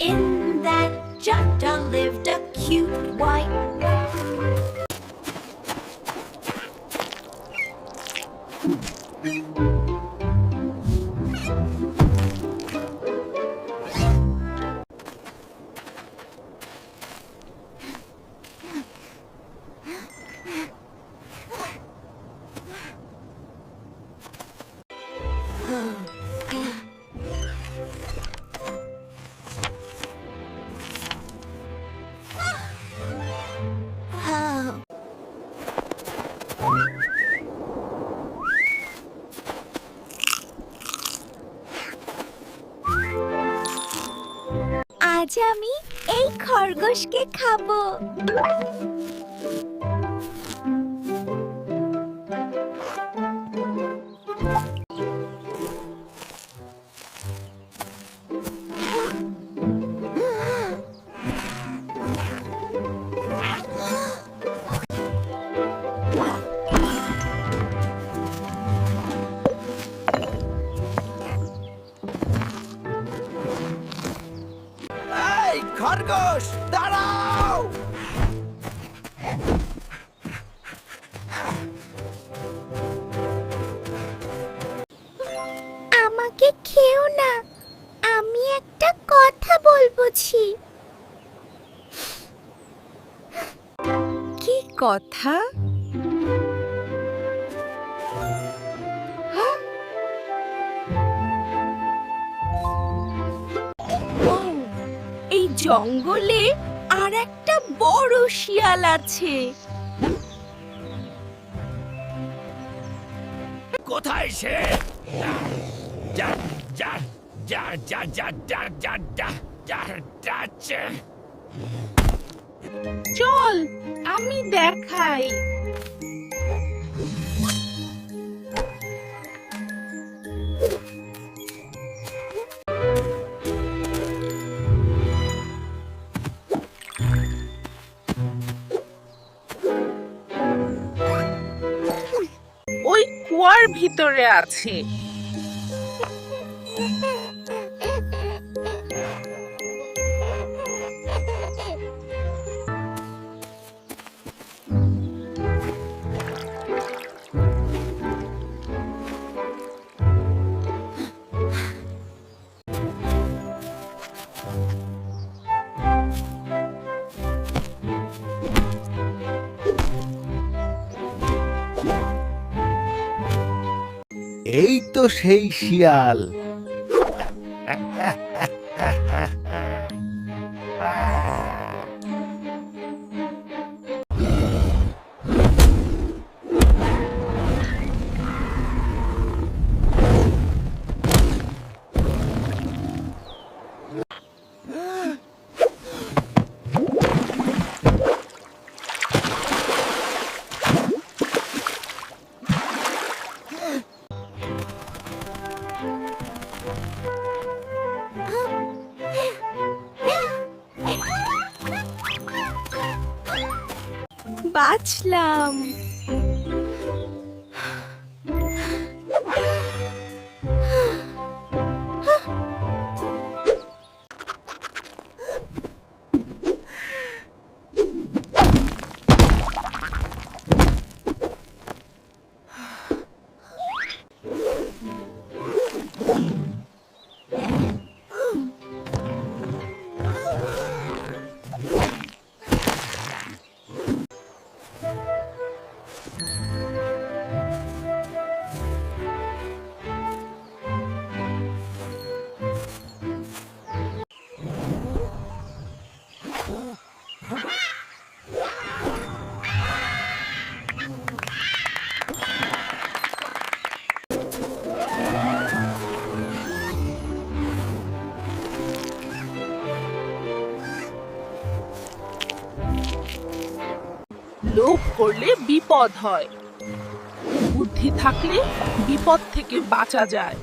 In that jungle lived a cute white আজ আমি এই খরগোশকে খাবো। খরগোশ দাঁড়াও! আমাকে খেও না, আমি একটা কথা বলবো ছি। কি কথা? এই জঙ্গলে আর একটা বড় শিয়াল আছে। কোথায় সে? যা যা যা যা যা যা যা যা যা যাচ্ছে। চল আমি দেখাই। ওই কুয়ার ভিতরে আছে। এই তো সেই শিয়াল। বাঁচলাম। লোভ করলে বিপদ হয়, বুদ্ধি থাকলে বিপদ থেকে বাঁচা যায়।